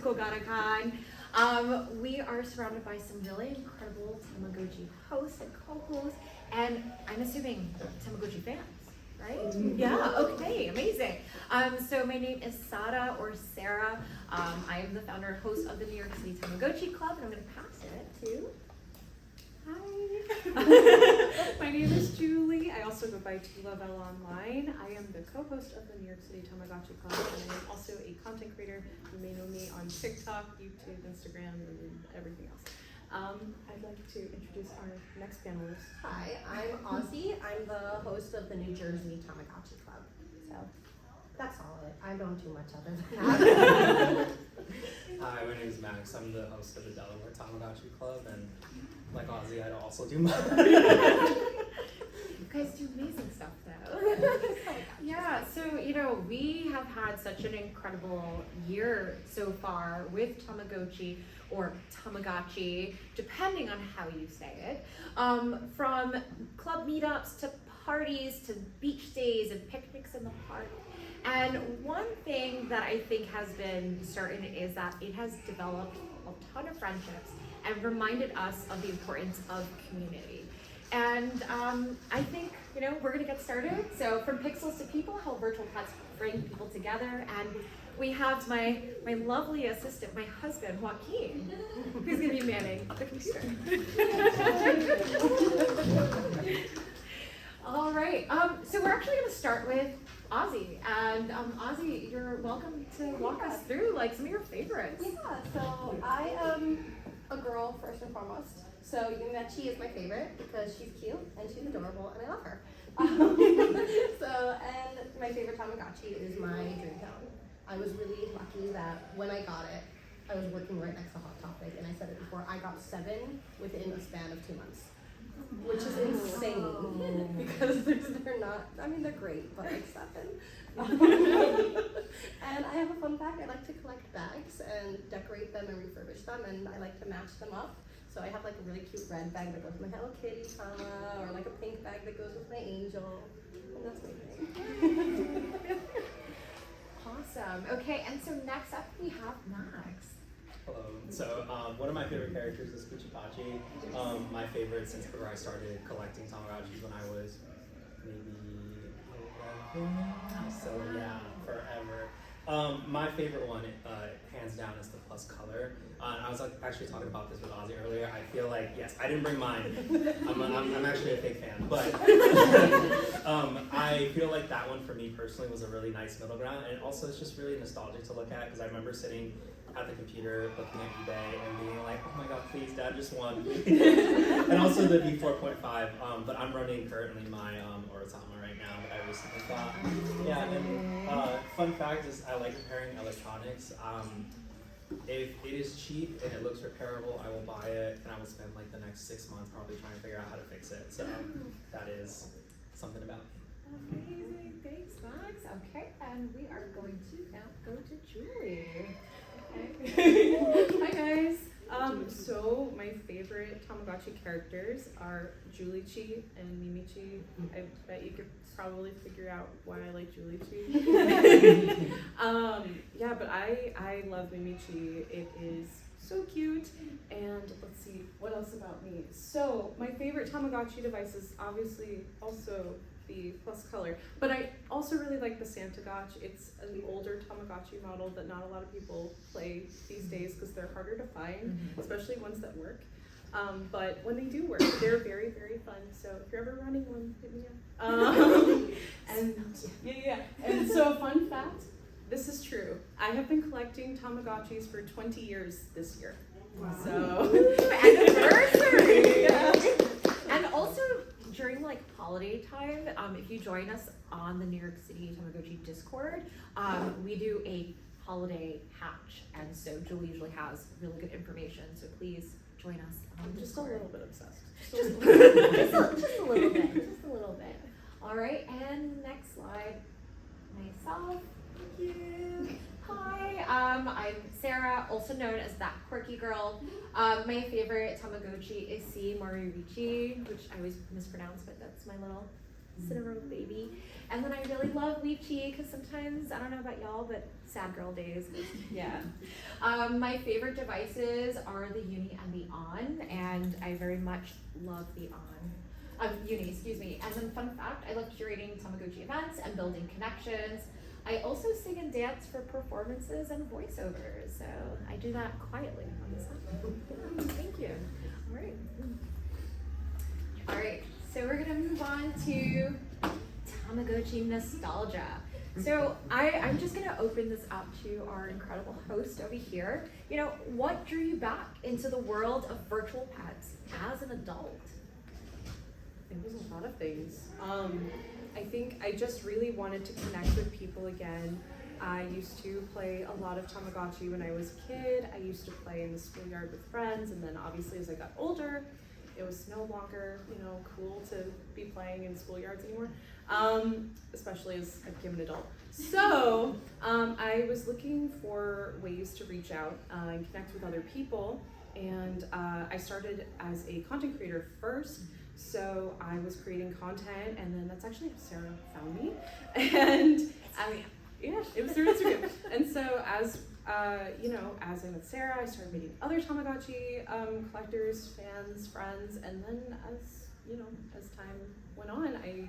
Kogaracon. We are surrounded by some really incredible Tamagotchi hosts and co-hosts, and I'm assuming Tamagotchi fans, right? Yeah, okay, amazing. So my name is Sada or Sarah. I am the founder and host of the NYC Tamagotchi Club, and I'm going to pass it to... Hi. My name is Julie. I also go by Tolovel online. I am the co-host of the New York City Tamagotchi Club, and I am also a content creator. You may know me on TikTok, YouTube, Instagram, and everything else. I'd like to introduce our next panelist. Hi, I'm Ozzy. I'm the host of the New Jersey Tamagotchi Club. So that's all it. I don't do much other than that. Hi, my name is Max. I'm the host of the Delaware Tamagotchi Club, and like Ozzy, I also do much. You guys do amazing stuff, though. Yeah, so, we have had such an incredible year so far with Tamagotchi, or Tamagotchi, depending on how you say it. From club meetups to parties to beach days and picnics in the park. And one thing that I think has been certain is that it has developed a ton of friendships and reminded us of the importance of community. And I think, we're gonna get started. So from pixels to people, how virtual pets bring people together. And we have my lovely assistant, my husband, Joaquin, who's gonna be manning the computer. All right, so we're actually gonna start with Ozzy. And Ozzy, you're welcome to walk us through some of your favorites. Yeah, so I am a girl first and foremost. So Yumechi is my favorite because she's cute and she's adorable and I love her. And my favorite Tamagotchi is my dream tone. I was really lucky that when I got it, I was working right next to Hot Topic, and I said it before, I got 7 within a span of 2 months. Which is insane because they're not, they're great, but like 7. And I have a fun fact, I like to collect bags and decorate them and refurbish them, and I like to match them up. So I have a really cute red bag that goes with my Hello Kitty Tama, or a pink bag that goes with my angel, and that's my thing. Awesome. Okay, and so next up we have Max. Hello. So one of my favorite characters is Kuchipachi. My favorite since I started collecting Tamagotchis when I was maybe 11. So yeah, forever. My favorite one, hands down, is the plus color. I was actually talking about this with Ozzy earlier. I feel like, yes, I didn't bring mine. I'm actually a big fan, but I feel like that one for me personally was a really nice middle ground, and also it's just really nostalgic to look at because I remember sitting at the computer looking at eBay and being like, oh my god, please, Dad just won. And also the V4.5, but I'm running currently my Orotama right now that I recently got. Yeah, and fun fact is I like repairing electronics. If it is cheap and it looks repairable, I will buy it, and I will spend the next 6 months probably trying to figure out how to fix it. So that is something about me. Amazing, thanks Max. Okay, and we are going to now go to Julie. Hi guys. So my favorite Tamagotchi characters are Julie-Chi and Mimi-Chi. I bet you could probably figure out why I like Julie-Chi. Yeah, but I love Mimi-Chi. It is so cute. And let's see, what else about me? So my favorite Tamagotchi device is obviously also the plus color, but I also really like the Santagotch. It's an older Tamagotchi model that not a lot of people play these days because they're harder to find, especially ones that work. But when they do work, they're very, very fun. So if you're ever running one, hit me up. And so fun fact, this is true. I have been collecting Tamagotchis for 20 years this year. Wow. So anniversary. Yeah. And also during holiday time, if you join us on the New York City Tamagotchi Discord, we do a holiday hatch, and so Julie usually has really good information. So please join us on I'm just Discord. a little bit obsessed. Just a little bit. Just a little bit. All right, and next slide. Myself. Thank you. Hi, I'm Sarah, also known as ThtQuirkyGirl. My favorite Tamagotchi is C. Moririchi, which I always mispronounce, but that's my little Cinnamon baby. And then I really love Leafy because sometimes, I don't know about y'all, but sad girl days. Yeah. My favorite devices are the Uni and the On, and I very much love the Uni, excuse me. And then fun fact, I love curating Tamagotchi events and building connections. I also sing and dance for performances and voiceovers, so I do that quietly on the side. Thank you. All right. All right, so we're gonna move on to Tamagotchi nostalgia. So I'm just gonna open this up to our incredible host over here. You know, what drew you back into the world of virtual pets as an adult? It was a lot of things. I think I just really wanted to connect with people again. I used to play a lot of Tamagotchi when I was a kid. I used to play in the schoolyard with friends, and then obviously as I got older, it was no longer, cool to be playing in schoolyards anymore, especially as I became an adult. So I was looking for ways to reach out and connect with other people, and I started as a content creator first. So I was creating content, and then that's actually how Sarah found me. And yeah, it was through Instagram. And so as as I met Sarah, I started meeting other Tamagotchi collectors, fans, friends, and then as time went on, I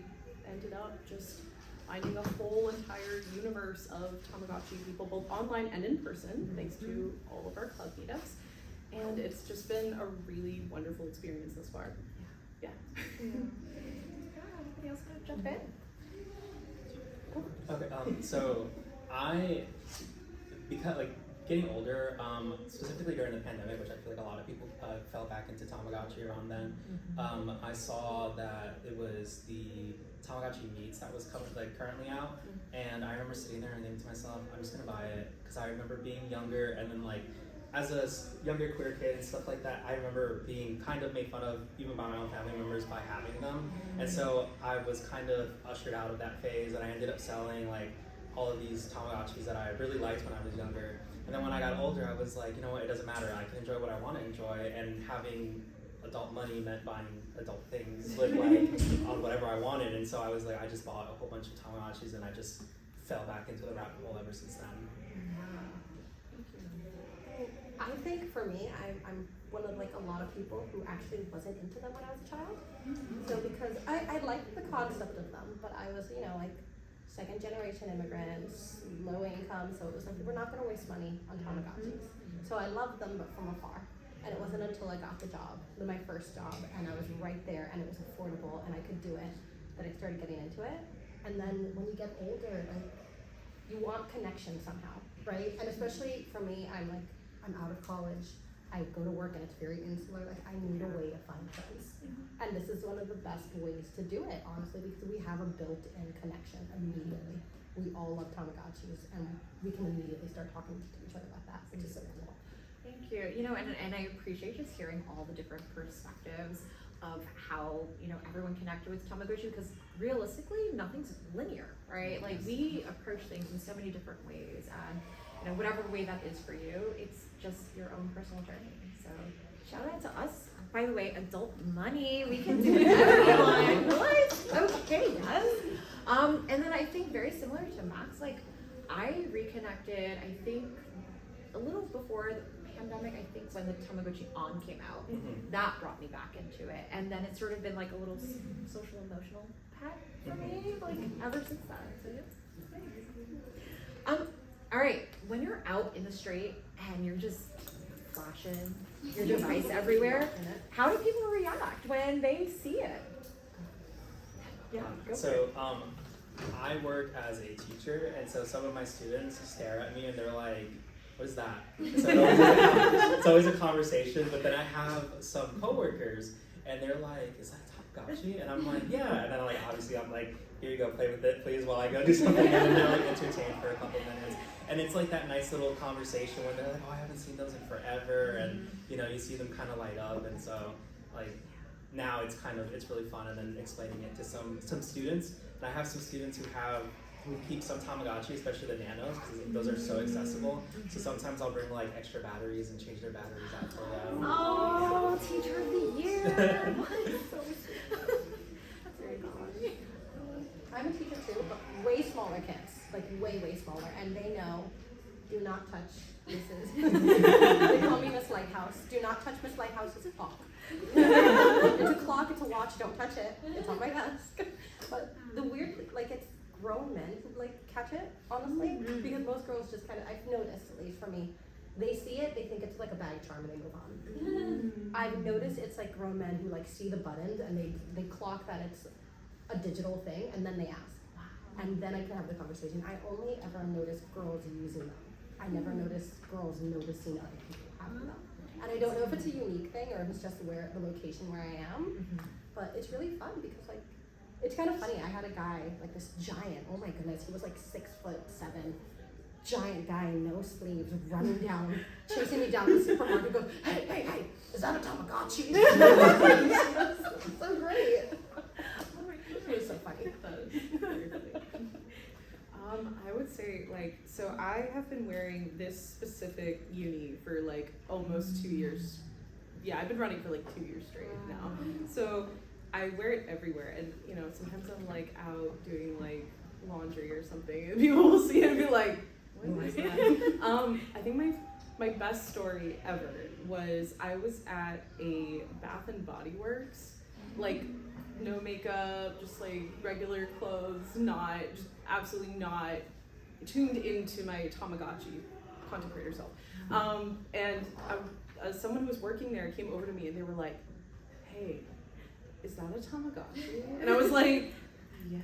ended up just finding a whole entire universe of Tamagotchi people, both online and in person, thanks to all of our club meetups. And it's just been a really wonderful experience thus far. Yeah. Anybody else want to jump in? Okay, so because getting older, specifically during the pandemic, which I feel like a lot of people fell back into Tamagotchi around then, I saw that it was the Tamagotchi meets that was currently out, and I remember sitting there and thinking to myself, I'm just gonna buy it, because I remember being younger, and then as a younger queer kid and stuff like that, I remember being kind of made fun of even by my own family members by having them. And so I was kind of ushered out of that phase, and I ended up selling all of these Tamagotchis that I really liked when I was younger. And then when I got older, I was like, you know what, it doesn't matter. I can enjoy what I want to enjoy, and having adult money meant buying adult things with on whatever I wanted. And so I was I just bought a whole bunch of Tamagotchis, and I just fell back into the rabbit hole ever since then. I think for me, I'm one of a lot of people who actually wasn't into them when I was a child. So because I liked the concept of them, but I was, second generation immigrants, low income, so it was we're not gonna waste money on Tamagotchis. So I loved them, but from afar. And it wasn't until I got the job, my first job, and I was right there, and it was affordable, and I could do it, that I started getting into it. And then when you get older, you want connection somehow, right? And especially for me, I'm out of college, I go to work and it's very insular, I need a way to find friends. And this is one of the best ways to do it, honestly, because we have a built-in connection immediately. We all love Tamagotchis, and we can immediately start talking to each other about that, which is so cool. Thank you. And I appreciate just hearing all the different perspectives of how, everyone connected with Tamagotchi, because realistically, nothing's linear, right? We approach things in so many different ways, and whatever way that is for you, it's just your own personal journey. So shout out to us. By the way, adult money, we can do whatever we want. What? Okay, yes. And then I think very similar to Max, I reconnected, I think a little before the pandemic, I think when the Tamagotchi On came out, that brought me back into it. And then it's sort of been a little social emotional pet for me, ever since then. So yeah. All right, when you're out in the street and you're just flashing your device everywhere, how do people react when they see it? Yeah, go for it. I work as a teacher, and so some of my students stare at me and they're like, what is that? So it's always a conversation, but then I have some coworkers and they're like, is that Tamagotchi? And I'm like, yeah. And then obviously I'm like, here you go, play with it, please, while I go do something. And then they're entertained for a couple minutes. And it's that nice little conversation where they're like, oh, I haven't seen those in forever. And you see them kind of light up. And so now it's really fun. And then explaining it to some students. And I have some students who keep some Tamagotchi, especially the nanos, because those are so accessible. So sometimes I'll bring extra batteries and change their batteries out for them. Oh, teacher of the year! That's very cool. I'm a teacher too, but like way smaller, and they know, do not touch Mrs. They call me Miss Lighthouse. Do not touch Miss Lighthouse's clock. It's a clock, it's a watch, don't touch it. It's on my desk. But the weird, like it's grown men who like catch it, honestly, because most girls just kind of, I've noticed, at least for me, they see it, they think it's like a bag charm, and they move on. I've noticed it's like grown men who like see the buttons and they clock that it's a digital thing, and then they ask. And then I can have the conversation. I only ever notice girls using them. I never notice girls noticing other people having them. And I don't know if it's a unique thing or if it's just where the location where I am, but it's really fun because like, it's kind of funny. I had a guy, like this giant, oh my goodness, he was like 6'7", giant guy, no sleeves, running down, chasing me down the supermarket, goes, hey, is that a Tamagotchi? So great. It was so funny. That is very funny. I would say so I have been wearing this specific uni for like almost 2 years. Yeah, I've been running for like 2 years straight now. So I wear it everywhere, and sometimes I'm like out doing like laundry or something, and people will see it and be like, what is that? I think my best story ever was I was at a Bath and Body Works, like no makeup, just like regular clothes, absolutely not tuned into my Tamagotchi content creator self. And someone who was working there came over to me and they were like, hey, is that a Tamagotchi? And I was like, yeah.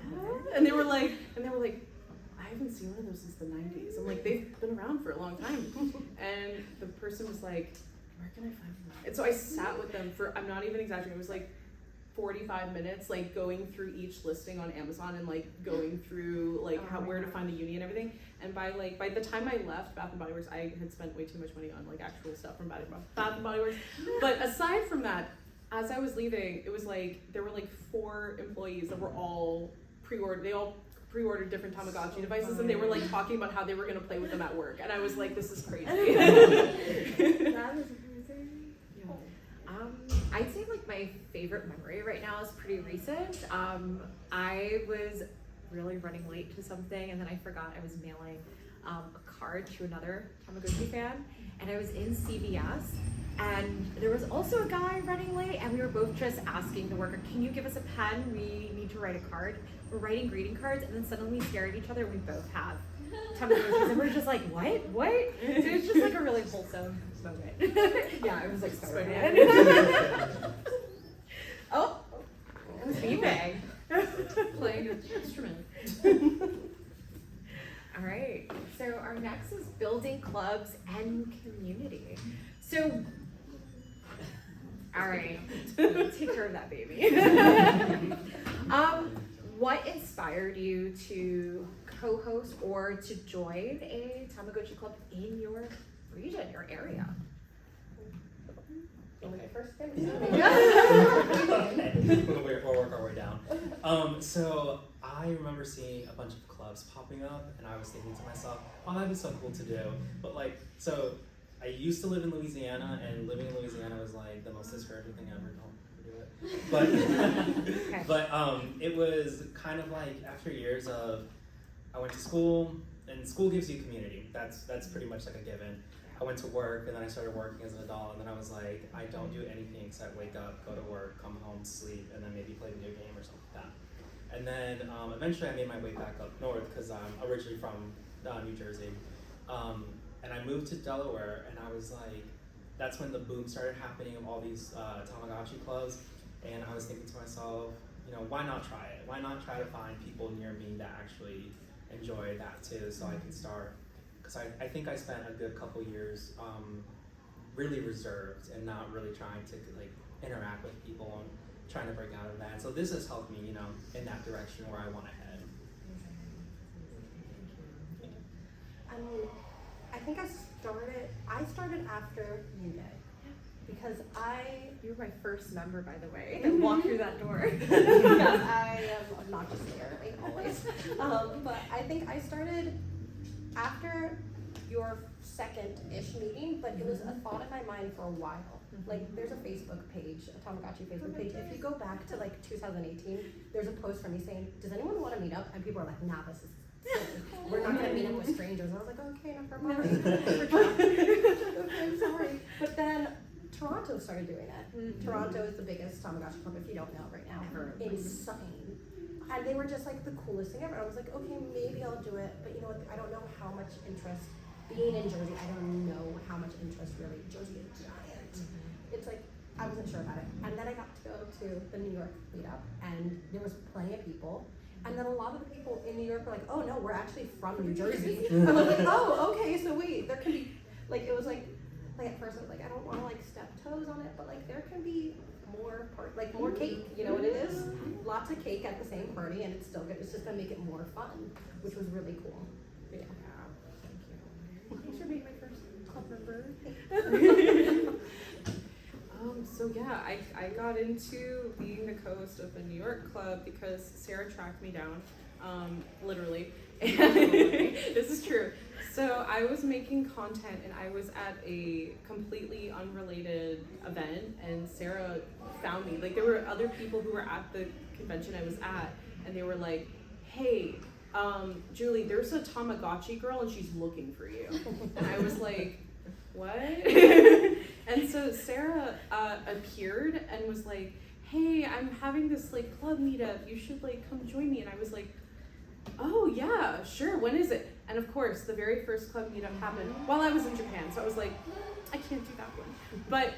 And they were like, I haven't seen one of those since the 90s. I'm like, they've been around for a long time. And the person was like, where can I find them? And so I sat with them for, I'm not even exaggerating, it was like 45 minutes, like going through each listing on Amazon and like going through like where to find the uni and everything. And by the time I left Bath and Body Works, I had spent way too much money on like actual stuff from Bath and Body Works. But aside from that, as I was leaving, it was like there were like 4 employees that were all pre-ordered. They all pre-ordered different Tamagotchi devices, and they were like talking about how they were gonna play with them at work. And I was like, this is crazy. That is amazing. Yeah. I'd say like my favorite memory right now is pretty recent. I was really running late to something, and then I forgot I was mailing a card to another Tamagotchi fan, and I was in CVS, and there was also a guy running late, and we were both just asking the worker, can you give us a pen? We need to write a card. We're writing greeting cards, and then suddenly we stare at each other, and we both have Tamagotchis, and we're just like, what? So it's just like a really wholesome moment. Yeah, it was like Spider-Man. Oh, it was beeping. Playing an instrument. All right, so our next is building clubs and community. So, all right, take care of that baby. What inspired you to co-host or to join a Tamagotchi club in your region, your area? We'll work our way down. So I remember seeing a bunch of clubs popping up, and I was thinking to myself, oh, that'd be so cool to do. But like, so I used to live in Louisiana, and living in Louisiana was like the most discouraging thing ever. Don't do it. But it was kind of like after years of, I went to school, and school gives you community. That's pretty much like a given. I went to work, and then I started working as an adult, and then I was like, I don't do anything except wake up, go to work, come home, sleep, and then maybe play a video game or something like that. And then eventually I made my way back up north because I'm originally from New Jersey. And I moved to Delaware, and I was like, that's when the boom started happening of all these Tamagotchi clubs. And I was thinking to myself, why not try it? Why not try to find people near me that actually enjoy that too, so I can start. Because I think I spent a good couple years really reserved and not really trying to like interact with people and trying to break out of that. And so this has helped me, in that direction where I want to head. I think I started after you did. Because You were my first member, by the way, that walked through that door. yes, I am obnoxious apparently, always. But I think I started after your second-ish meeting, but it was a thought in my mind for a while. Like, there's a Facebook page, a Tamagotchi Facebook page. If you go back to like 2018, there's a post from me saying, does anyone want to meet up? And people are like, nah, this is So we're not gonna meet up with strangers. And I was like, okay, no problem. Okay, I'm sorry. But then Toronto started doing it. Mm-hmm. Toronto is the biggest Tamagotchi club, if you don't know right now. Never. Insane. And they were just like the coolest thing ever. I was like, okay, maybe I'll do it. But you know what? I don't know how much interest, being in Jersey, I don't know how much interest really. Jersey is giant. It's like, I wasn't sure about it. And then I got to go to the New York meetup, and there was plenty of people. And then a lot of the people in New York were like, oh no, we're actually from New Jersey. I was like, oh, okay, so wait, there can be, like, it was like at first I was like, I don't want to like step toes on it, but like there can be more more cake, you know what it is? Lots of cake at the same party, and it's still good. It's just gonna make it more fun, which was really cool. Yeah. Thank you. Thanks for being my first club member. So yeah, I got into being the co-host of the New York club because Sarah tracked me down, literally. This is true. So I was making content and I was at a completely unrelated event, and Sarah found me. Like, there were other people who were at the convention I was at, and they were like, hey, Julie, there's a Tamagotchi girl and she's looking for you. And I was like, what? And so Sarah appeared and was like, hey, I'm having this like club meetup, you should like come join me. And I was like, oh yeah, sure, when is it? And of course, the very first club meetup happened while I was in Japan, so I was like, I can't do that one. But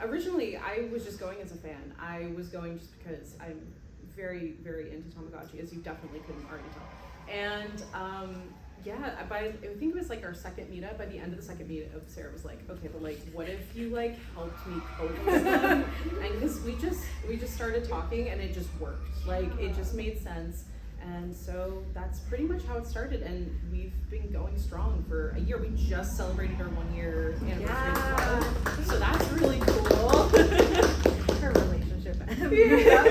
originally I was just going as a fan. I was going just because I'm very, very into Tamagotchi, as you definitely couldn't already tell. And yeah, I think it was like our second meetup. By the end of the second meetup, Sarah was like, okay, but like, what if you like helped me co-host them? And because we just started talking and it just worked. Like, it just made sense. And so that's pretty much how it started, and we've been going strong for a year. We just celebrated our 1 year anniversary. Yeah. So that's really cool. Her relationship. Yeah.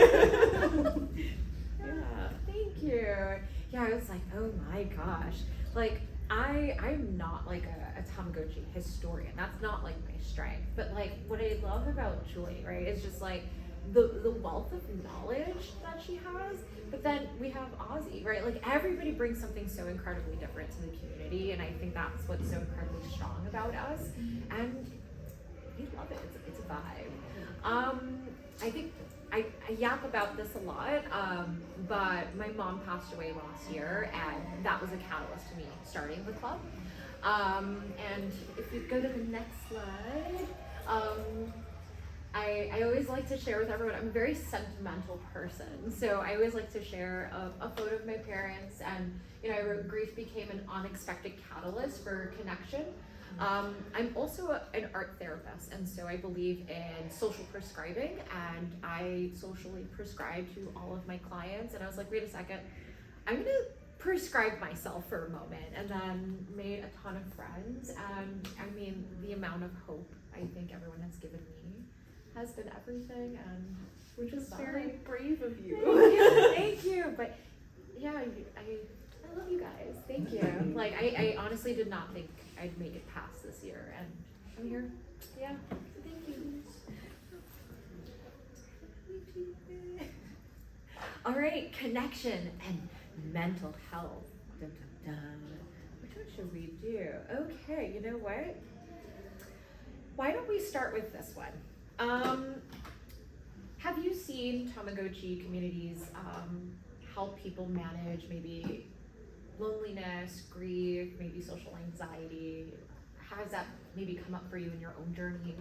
Thank you. Yeah, I was like, oh my gosh. Like, I'm not like a Tamagotchi historian. That's not like my strength. But like, what I love about Julie, right, is just like the wealth of knowledge that she has. But then we have Ozzy, right? Like, everybody brings something so incredibly different to the community, and I think that's what's so incredibly strong about us. And we love it. It's a vibe. I think I yap about this a lot, but my mom passed away last year, and that was a catalyst to me starting the club. And if we go to the next slide, I always like to share with everyone, I'm a very sentimental person, so I always like to share a photo of my parents, and I wrote, grief became an unexpected catalyst for connection. I'm also an art therapist, and so I believe in social prescribing, and I socially prescribe to all of my clients, and I was like, wait a second, I'm gonna prescribe myself for a moment, and then made a ton of friends, and I mean, the amount of hope I think everyone has given me has been everything, and Which is very brave of you. Thank you. But yeah, I love you guys. Thank you. Like, I honestly did not think I'd make it past this year, and I'm here. Yeah. Thank you. All right, connection and mental health. Dun, dun, dun. Which one should we do? Okay, you know what? Why don't we start with this one? Have you seen Tamagotchi communities help people manage maybe loneliness, grief, maybe social anxiety? How has that maybe come up for you in your own journeys?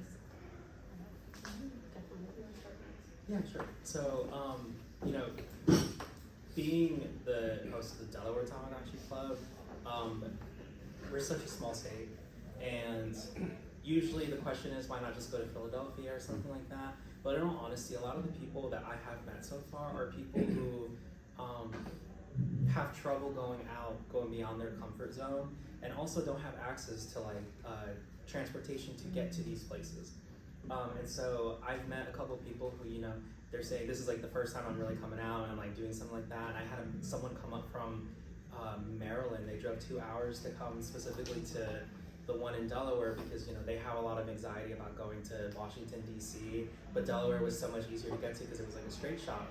Yeah, sure. So, being the host of the Delaware Tamagotchi Club, we're such a small state, and usually the question is, why not just go to Philadelphia or something like that? But in all honesty, a lot of the people that I have met so far are people who have trouble going beyond their comfort zone, and also don't have access to transportation to get to these places. And so I've met a couple of people who, they're saying this is like the first time I'm really coming out and I'm like doing something like that. And I had someone come up from Maryland. They drove 2 hours to come specifically to the one in Delaware because they have a lot of anxiety about going to Washington DC, but Delaware was so much easier to get to because it was like a straight shot.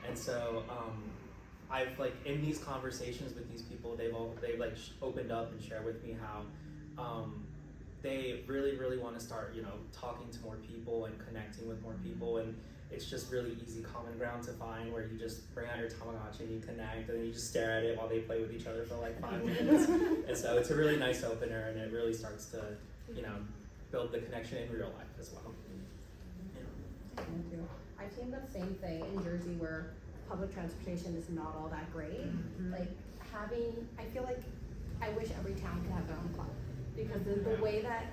And so I've like in these conversations with these people, they've like opened up and shared with me how they really want to start, you know, talking to more people and connecting with more people, and it's just really easy common ground to find where you just bring out your Tamagotchi and you connect and then you just stare at it while they play with each other for like 5 minutes. And so it's a really nice opener, and it really starts to, you know, build the connection in real life as well. Thank you. I've seen the same thing in Jersey where public transportation is not all that great. Like I feel like I wish every town could have their own club, because the way that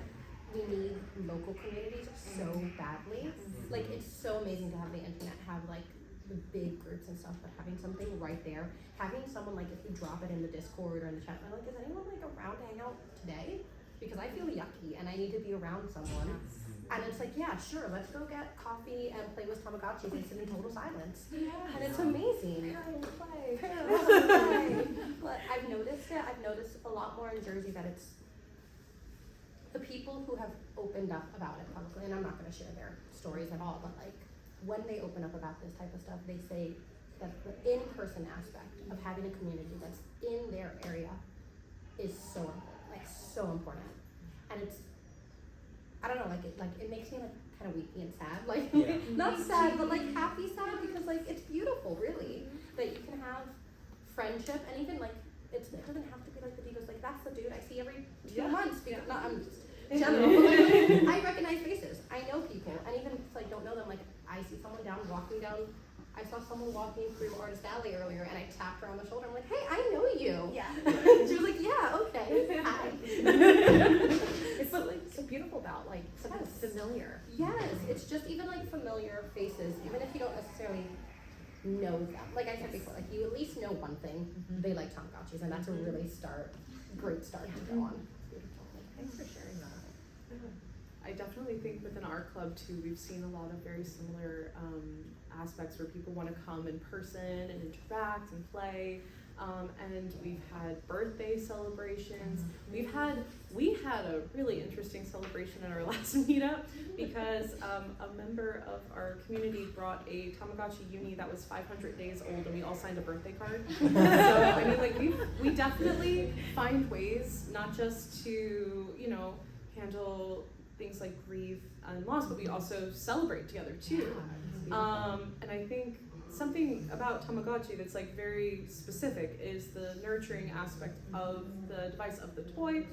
we need local communities so badly. Like it's so amazing to have the internet, have like the big groups and stuff, but having something right there, having someone like if you drop it in the Discord or in the chat, I'm like, is anyone like around to hang out today? Because I feel yucky and I need to be around someone. And it's like, yeah, sure, let's go get coffee and play with Tamagotchis and sit in total silence. Yeah. And it's amazing. Play. But I've noticed it. I've noticed a lot more in Jersey that it's the people who have opened up about it publicly, and I'm not going to share their stories at all, but like when they open up about this type of stuff, they say that the in-person aspect of having a community that's in their area is so important, like so important. And it's, I don't know, like it makes me like kind of weepy and sad, like not sad, but like happy sad, because like it's beautiful, really, that you can have friendship, and even like it doesn't have to be like the Digos, like that's the dude I see every 2 months, because not I'm just general, but like I recognize faces, I know people, and even if I don't know them, like I see someone walking down. I saw someone walking through Artist Alley earlier, and I tapped her on the shoulder. I'm like, hey, I know you. Yeah. She was like, yeah, okay. Hi. It's what like so beautiful about like something familiar. Yes, it's just even like familiar faces, even if you don't necessarily know them. Like I said before, like you at least know one thing. They like Tamagotchis, and that's a really great start to go on. Thanks for sharing that. I definitely think within our club too, we've seen a lot of very similar aspects where people want to come in person and interact and play. And we've had birthday celebrations. We had a really interesting celebration at our last meetup because a member of our community brought a Tamagotchi uni that was 500 days old, and we all signed a birthday card. So I mean, like we definitely find ways not just to handle things like grief and loss, but we also celebrate together too. And I think something about Tamagotchi that's like very specific is the nurturing aspect of the device, of the toy,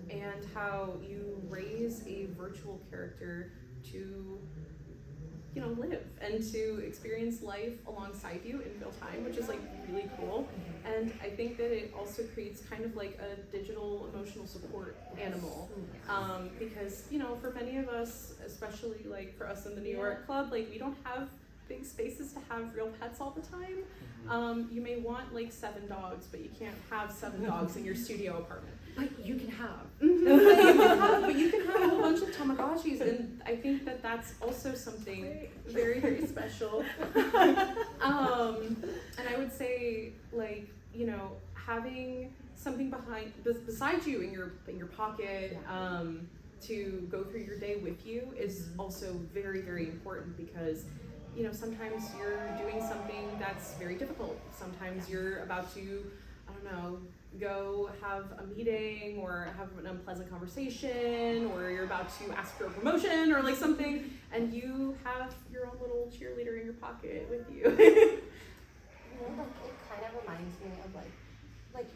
and how you raise a virtual character to live and to experience life alongside you in real time, which is like really cool. And I think that it also creates kind of like a digital emotional support animal, because for many of us, especially like for us in the New York club, like we don't have big spaces to have real pets all the time. You may want like 7 dogs, but you can't have 7 dogs in your studio apartment. But you can have. But you can have a whole bunch of Tamagotchis, and I think that that's also something very, very special. And I would say, like, having something besides you in your pocket, to go through your day with you is also very, very important, because sometimes you're doing something that's very difficult. Sometimes you're about to, go have a meeting or have an unpleasant conversation, or you're about to ask for a promotion or like something, and you have your own little cheerleader in your pocket with you. It kind of reminds me of like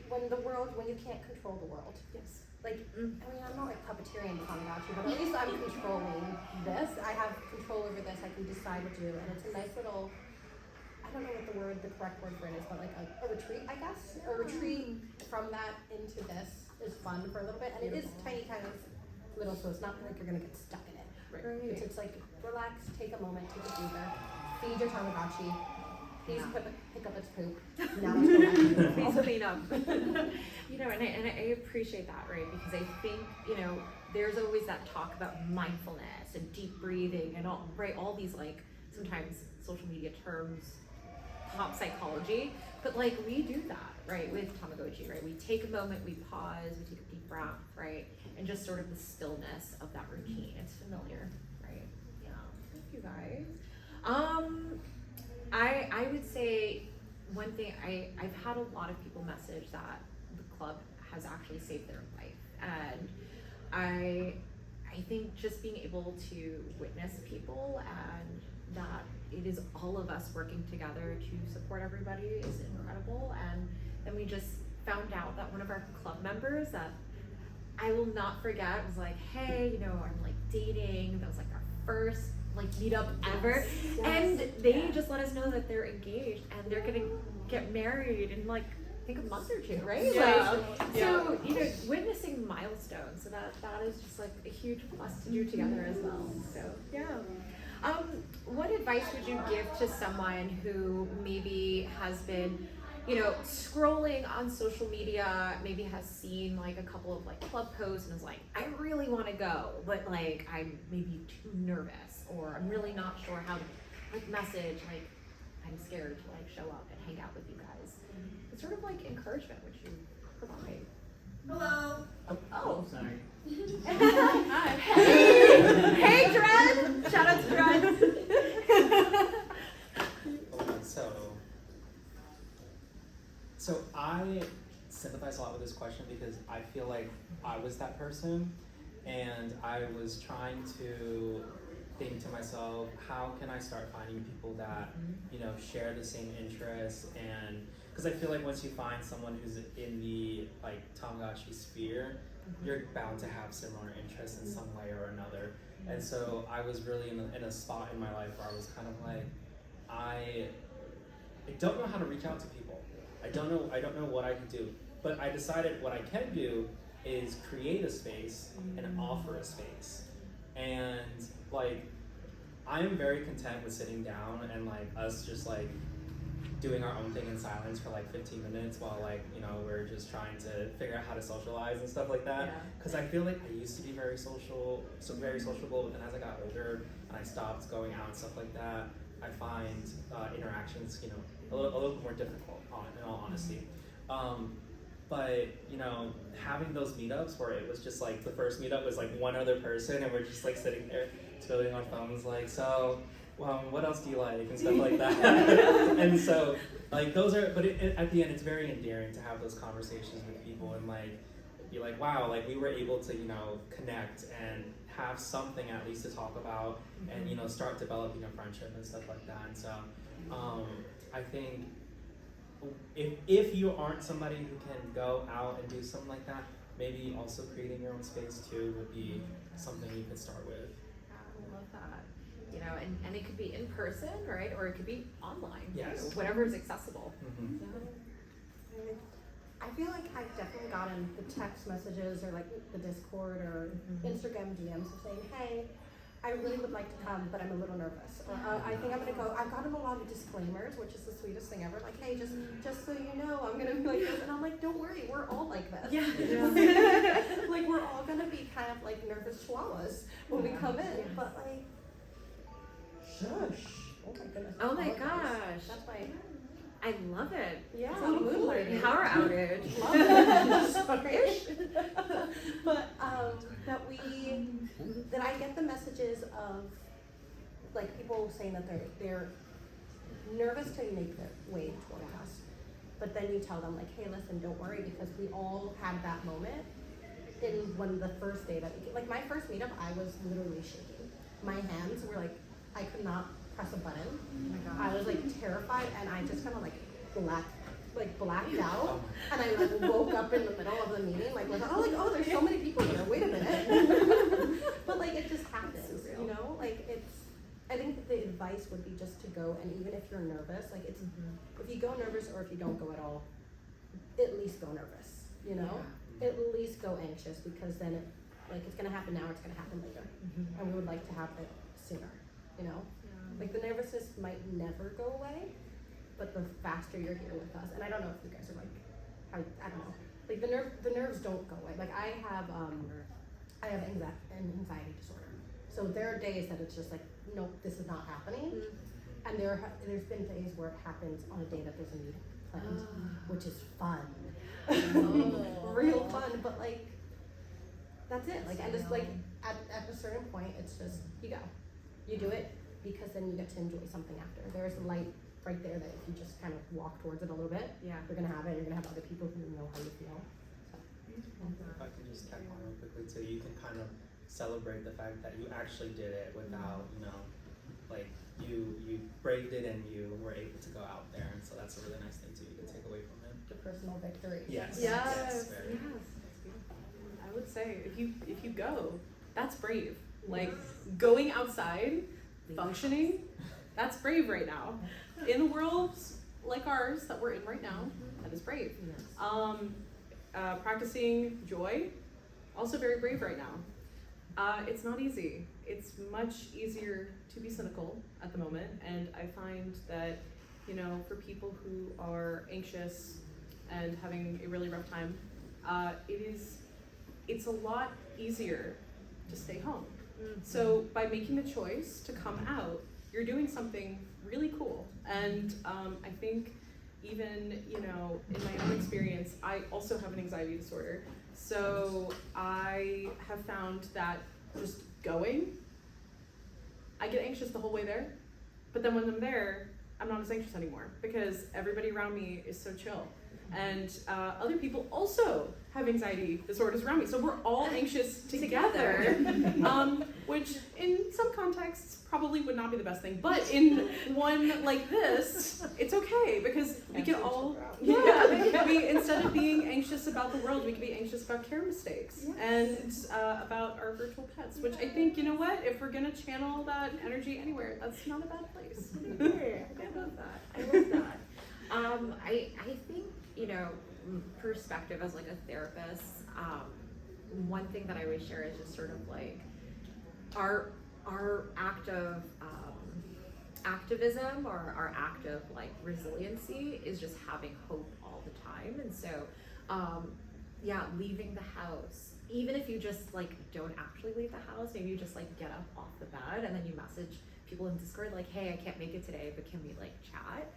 when you can't control the world. Yes. Like, I mean, I'm not like puppeteering the Tamagotchi, but at least I'm controlling this. I have control over this. I can decide what to do, and it's a nice little, I don't know what the correct word for it is, but like a retreat, I guess. A retreat from that into this is fun for a little bit, and it is tiny kind of little, so it's not like you're gonna get stuck in it. Right. It's like, relax, take a moment, take a breather, feed your Tamagotchi, please pick up its poop. Now let's go back. Please clean up. And I appreciate that, right? Because I think, there's always that talk about mindfulness and deep breathing and all these like sometimes social media terms, pop psychology, but like we do that, right, with Tamagotchi, right? We take a moment, we pause, we take a deep breath, right? And just sort of the stillness of that routine. It's familiar, right? Yeah. Thank you guys. I would say one thing I've had a lot of people message that the club has actually saved their life, and I think just being able to witness people and that it is all of us working together to support everybody is incredible. And then we just found out that one of our club members that I will not forget was like, hey, I'm like dating. That was like our first like meetup ever. Yes. And they just let us know that they're engaged and they're gonna get married in like I think a month or two, right? Yeah. So witnessing milestones, so that is just like a huge plus to do together as well. So yeah. What advice would you give to someone who maybe has been, scrolling on social media, maybe has seen like a couple of like club posts and is like, I really want to go, but like I'm maybe too nervous, or I'm really not sure how to like message, like I'm scared to like show up and hang out with you guys. What sort of like encouragement would you provide? Hello. Oh, sorry. Hi. Hey, Dred! Shout out to Dred. So I sympathize a lot with this question because I feel like I was that person, and I was trying to think to myself, how can I start finding people that share the same interests? And because I feel like once you find someone who's in the like Tamagotchi sphere, you're bound to have similar interests in some way or another. And so I was really in a spot in my life where I was kind of like, I don't know how to reach out to people. I don't know what I can do. But I decided what I can do is create a space and offer a space. And like, I am very content with sitting down and like us just like doing our own thing in silence for like 15 minutes while like, we're just trying to figure out how to socialize and stuff like that. Because I feel like I used to be very sociable, but then as I got older and I stopped going out and stuff like that, I find interactions, a little more difficult, in all honesty. But having those meetups where it was just like the first meetup was like one other person and we're just like sitting there twiddling our thumbs like, so what else do you like and stuff like that. And so like those are, but at the end it's very endearing to have those conversations with people and like be like, wow, like we were able to connect and have something at least to talk about and start developing a friendship and stuff like that. And so I think if you aren't somebody who can go out and do something like that, maybe also creating your own space too would be something you could start with. I love that. And it could be in person, right? Or it could be online. Yes. Too. Whatever is accessible. I feel like I've definitely gotten the text messages or like the Discord or Instagram DMs of saying, hey, I really would like to come, but I'm a little nervous. Or I think I'm gonna go. I've gotten a lot of disclaimers, which is the sweetest thing ever. Like, hey, just so you know, I'm gonna be like this. And I'm like, don't worry, we're all like this. Yeah. Like, we're all gonna be kind of like nervous chihuahuas when we come in. But like, shush. Oh my goodness. Oh my gosh. That's my. I love it. Yeah. It's a little moonlighting. power outage. Love it. Sorry. But that I get the messages of like people saying that they're nervous to make their way toward us, but then you tell them like, hey, listen, don't worry, because we all had that moment in when the first day that like my first meetup, I was literally shaking. My hands were like, I could not press a button. Oh my gosh. I was like terrified, and I just kind of like blacked out, and I like woke up in the middle of the meeting like there's so many people here, wait a minute. But like it just happens, like I think the advice would be just to go, and even if you're nervous, like it's if you go nervous or if you don't go at all, at least go nervous, at least go anxious, because then it's gonna happen now or it's gonna happen later, and we would like to have it sooner, like the nervousness might never go away, but the faster you're here with us, and I don't know if you guys are like, I don't know, like the nerves don't go away. Like I have an anxiety disorder, so there are days that it's just like, nope, this is not happening, and there's been days where it happens on a day that there's a meeting planned, which is fun, real fun, but like that's it. Like and it's like at a certain point, it's just you do it because then you get to enjoy something after. There's light right there that if you just kind of walk towards it a little bit, Yeah. you're gonna have it. You're gonna have other people who know how you feel. If I can just tag on real quickly too, you can kind of celebrate the fact that you actually did it without, like you braved it and you were able to go out there, and so that's a really nice thing too you can take away from it. The personal victory. Yes. Yes. Very. I would say if you go, that's brave. Like going outside, functioning, that's brave right now. In a world like ours that we're in right now, that is brave. Yes. Practicing joy, also very brave right now. It's not easy. It's much easier to be cynical at the moment, and I find that, for people who are anxious and having a really rough time, it's a lot easier to stay home. So by making the choice to come out, you're doing something really cool. And I think even, in my own experience, I also have an anxiety disorder. So I have found that just going, I get anxious the whole way there. But then when I'm there, I'm not as anxious anymore because everybody around me is so chill. And other people also have anxiety disorders around me. So we're all anxious together, which in some contexts probably would not be the best thing. But in one like this, it's okay because we can all, we, instead of being anxious about the world, we can be anxious about care mistakes and about our virtual pets, which I think, you know what, if we're gonna channel that energy anywhere, that's not a bad place. I love that. I love that. I think, perspective as like a therapist, one thing that I always share is just sort of like our act of activism or our act of like resiliency is just having hope all the time. And so leaving the house, even if you just like don't actually leave the house, maybe you just like get up off the bed and then you message people in Discord like, hey, I can't make it today, but can we like chat?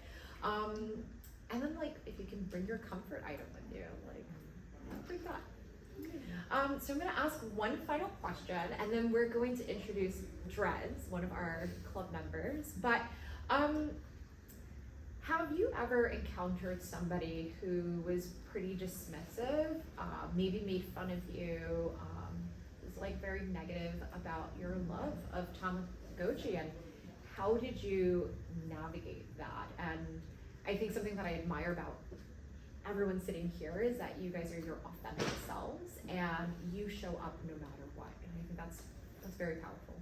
And then like if you can bring your comfort item with you, like bring that. So I'm gonna ask one final question and then we're going to introduce Dreads, one of our club members. But have you ever encountered somebody who was pretty dismissive, maybe made fun of you, was like very negative about your love of Tamagotchi, and how did you navigate that? And I think something that I admire about everyone sitting here is that you guys are your authentic selves and you show up no matter what. And I think that's very powerful.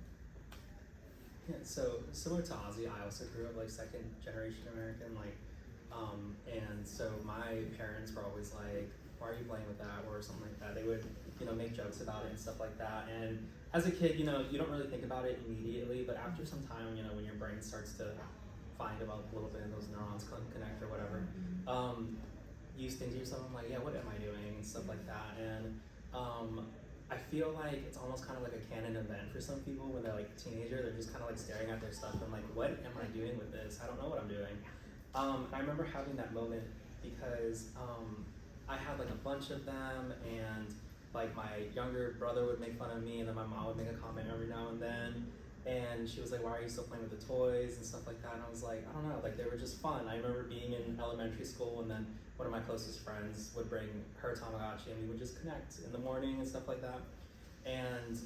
Yeah, so similar to Ozzy, I also grew up like second generation American, and so my parents were always like, why are you playing with that, or something like that. They would, make jokes about it and stuff like that. And as a kid, you don't really think about it immediately, but after some time, when your brain starts to find about a little bit and those neurons connect or whatever, you think to yourself, I'm like, yeah, what am I doing, and stuff like that. And I feel like it's almost kind of like a canon event for some people when they're like a teenager. They're just kind of like staring at their stuff and like, what am I doing with this? I don't know what I'm doing. I remember having that moment because I had like a bunch of them, and like my younger brother would make fun of me, and then my mom would make a comment every now and then. And she was like, why are you still playing with the toys and stuff like that? And I was like, I don't know, like they were just fun. I remember being in elementary school, and then one of my closest friends would bring her Tamagotchi and we would just connect in the morning and stuff like that. And,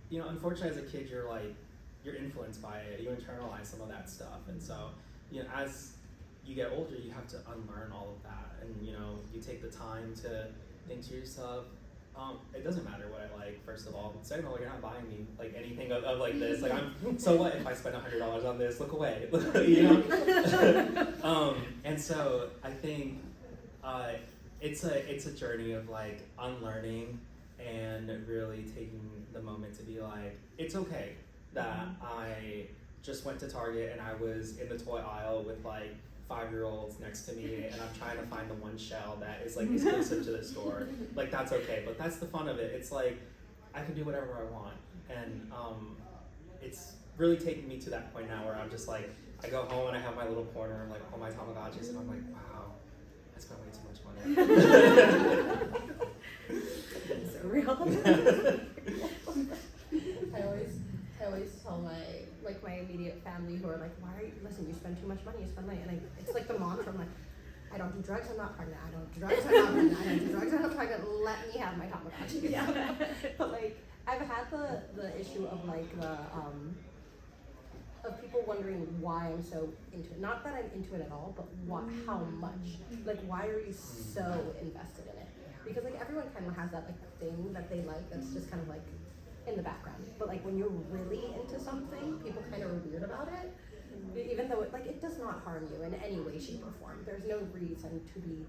unfortunately as a kid, you're influenced by it. You internalize some of that stuff. And so, as you get older, you have to unlearn all of that. And, you take the time to think to yourself, it doesn't matter what I like, first of all. Second of all, you're not buying me like anything of like this. Like so what if I spend $100 on this? Look away, And so I think it's a journey of like unlearning and really taking the moment to be like, it's okay that I just went to Target and I was in the toy aisle with like 5-year-olds next to me, and I'm trying to find the one shell that is like exclusive to the store. Like that's okay, but that's the fun of it. It's like I can do whatever I want, and it's really taking me to that point now where I'm just like, I go home and I have my little corner of like all my Tamagotchis, and I'm like, wow, I spent way too much money. So real. I always tell my immediate family who are like, why are you, listen, you spend too much money, you spend money. And it's like the mantra, I'm like, I don't do drugs, I'm not pregnant. I don't do drugs, I'm not pregnant. I don't do drugs, I'm not pregnant. Let me have my Tamagotchi. Yeah. But like, I've had the issue of like of people wondering why I'm so into it. Not that I'm into it at all, but how much. Like, why are you so invested in it? Because like everyone kind of has that like thing that they like that's just kind of like in the background. But like when you're really into something, people kind of are weird about it. Even though it does not harm you in any way, shape, or form. There's no reason to be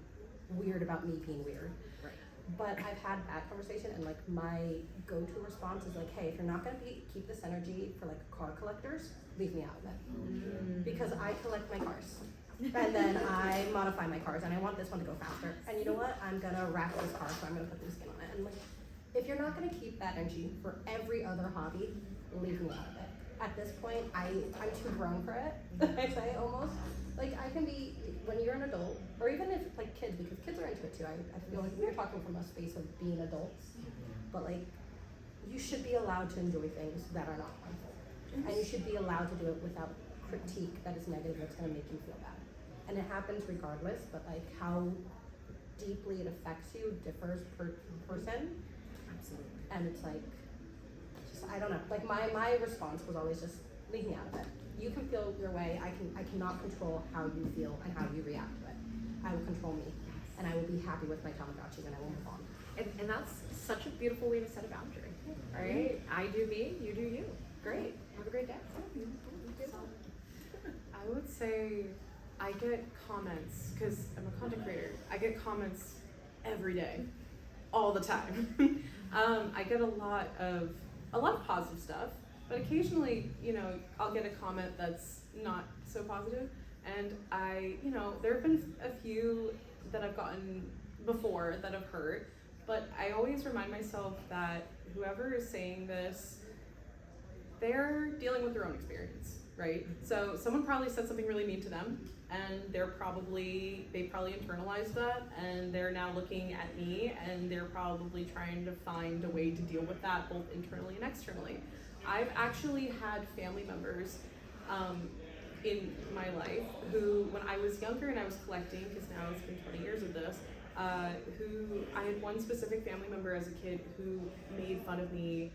weird about me being weird. Right. But I've had that conversation, and like my go-to response is like, hey, if you're not gonna keep this energy for like car collectors, leave me out of it. Because I collect my cars. And then I modify my cars, and I want this one to go faster. And you know what? I'm gonna wrap this car, so I'm gonna put some skin on it. And like, if you're not gonna keep that energy for every other hobby, leave me out of it. At this point, I'm too grown for it. I say almost. Like I can be when you're an adult, or even if like kids, because kids are into it too. I feel like we're talking from a space of being adults, but like you should be allowed to enjoy things that are not harmful, and you should be allowed to do it without critique that is negative that's going to make you feel bad. And it happens regardless, but like how deeply it affects you differs per person. Absolutely. And it's like, just, I don't know. Like my response was always just leave me out of it. You can feel your way. I cannot control how you feel and how you react to it. I will control me, and I will be happy with my Tamagotchi, and I will move on. And that's such a beautiful way to set a boundary, right? I do me, you do you. Great. Have a great day. I would say I get comments, because I'm a content creator, I get comments every day, all the time. I get a lot of positive stuff, but occasionally, I'll get a comment that's not so positive. And there have been a few that I've gotten before that have hurt, but I always remind myself that whoever is saying this, they're dealing with their own experience, right? So someone probably said something really mean to them, and they probably internalized that, and they're now looking at me, and they're probably trying to find a way to deal with that both internally and externally. I've actually had family members in my life who, when I was younger and I was collecting, because now it's been 20 years of this, who I had one specific family member as a kid who made fun of me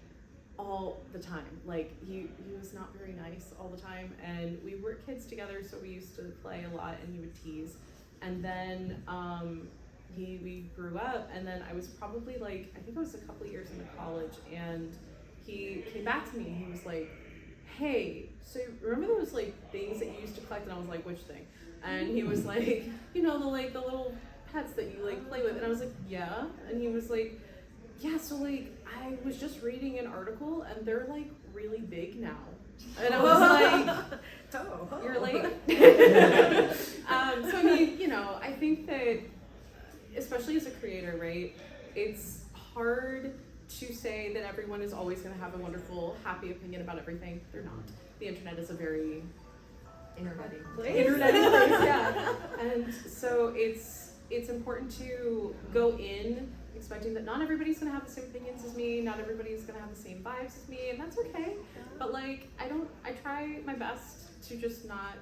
all the time. Like he was not very nice all the time, and we were kids together, so we used to play a lot, and he would tease. And then we grew up, and then I was probably like, I think I was a couple years into college, and he came back to me and he was like, hey, so remember those like things that you used to collect? And I was like, which thing? And he was like, the little pets that you like play with. And I was like, yeah. And he was like, yeah, so like I was just reading an article and they're like really big now. And I was like, you're late. So I mean, I think that especially as a creator, right, it's hard to say that everyone is always going to have a wonderful, happy opinion about everything. They're not. The internet is a very Internety place, yeah. And so it's important to go in expecting that not everybody's going to have the same opinions as me, not everybody's going to have the same vibes as me, and that's okay. But like, I try my best to just not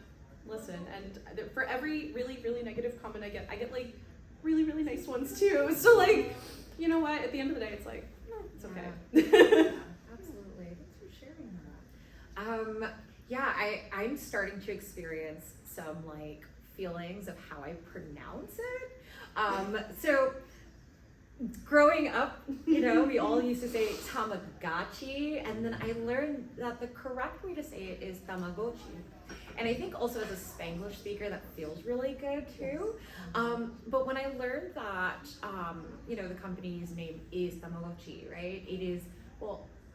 listen. And for every really, really negative comment I get like really, really nice ones too. So like, you know what? At the end of the day, it's like, it's okay. Yeah, absolutely. Thanks for sharing that. I'm starting to experience some like feelings of how I pronounce it. So growing up, we all used to say Tamagotchi, and then I learned that the correct way to say it is Tamagotchi. And I think also as a Spanglish speaker, that feels really good too. But when I learned that, the company's name is Tamagotchi, right? It is,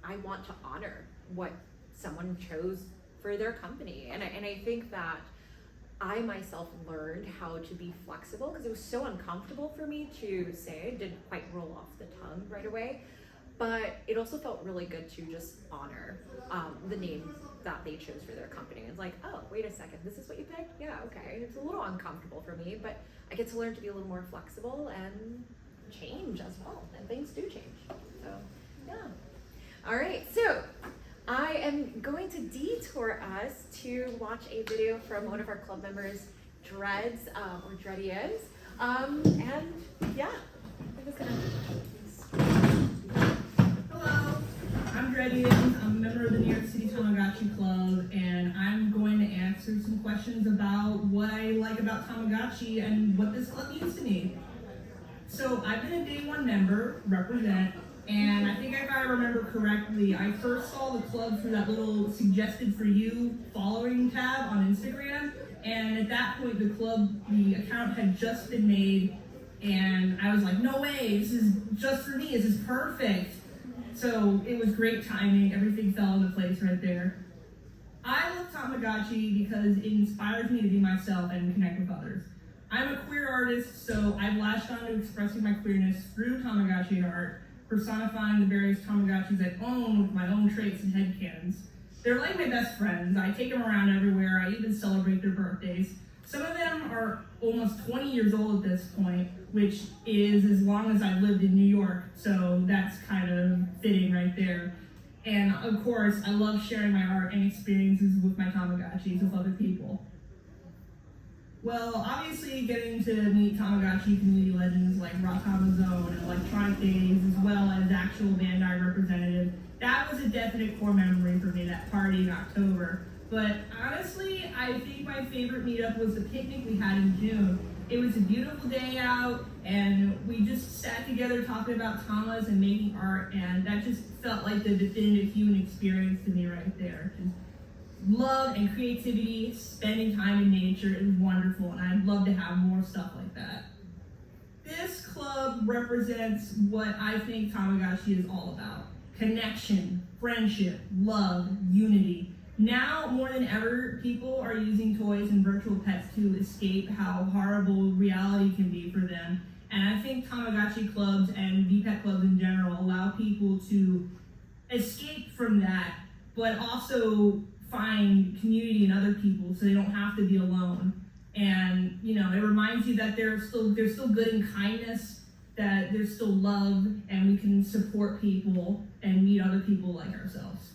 I want to honor what someone chose for their company. And I think that I myself learned how to be flexible because it was so uncomfortable for me to say. It didn't quite roll off the tongue right away. But it also felt really good to just honor the name that they chose for their company. It's like, oh, wait a second, this is what you picked? Yeah, okay. It's a little uncomfortable for me, but I get to learn to be a little more flexible and change as well. And things do change. So, yeah. All right, so I am going to detour us to watch a video from one of our club members, Dreads, or Dreadians. And yeah, I'm just gonna. Hello, I'm Dreadians. I'm a member of the New York City Tamagotchi Club, and I'm going to answer some questions about what I like about Tamagotchi and what this club means to me. So I've been a day one member, represent, and I think if I remember correctly, I first saw the club through that little suggested for you following tab on Instagram, and at that point the account had just been made, and I was like, no way, this is just for me, this is perfect. So it was great timing, everything fell into place right there. I love Tamagotchi because it inspires me to be myself and connect with others. I'm a queer artist, so I've latched on to expressing my queerness through Tamagotchi art, personifying the various Tamagotchis I own with my own traits and headcanons. They're like my best friends. I take them around everywhere. I even celebrate their birthdays. Some of them are almost 20 years old at this point, which is as long as I've lived in New York, so that's kind of fitting right there. And of course, I love sharing my art and experiences with my Tamagotchis with other people. Well, obviously getting to meet Tamagotchi community legends like Ratamazone and Electronic Days, as well as actual Bandai representative, that was a definite core memory for me, that party in October. But honestly, I think my favorite meetup was the picnic we had in June. It was a beautiful day out, and we just sat together talking about Tamas and making art, and that just felt like the definitive human experience to me right there. Love and creativity, spending time in nature is wonderful, and I'd love to have more stuff like that. This club represents what I think Tamagotchi is all about. Connection, friendship, love, unity. Now, more than ever, people are using toys and virtual pets to escape how horrible reality can be for them. And I think Tamagotchi clubs and VPET clubs in general allow people to escape from that, but also find community in other people so they don't have to be alone. And you know, it reminds you that there's still good in kindness, that there's still love, and we can support people and meet other people like ourselves.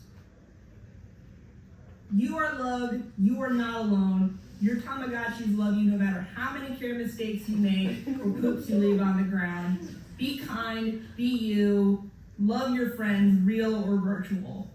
You are loved, you are not alone. Your Tamagotchis love you no matter how many care mistakes you make or poops you leave on the ground. Be kind, be you, love your friends, real or virtual.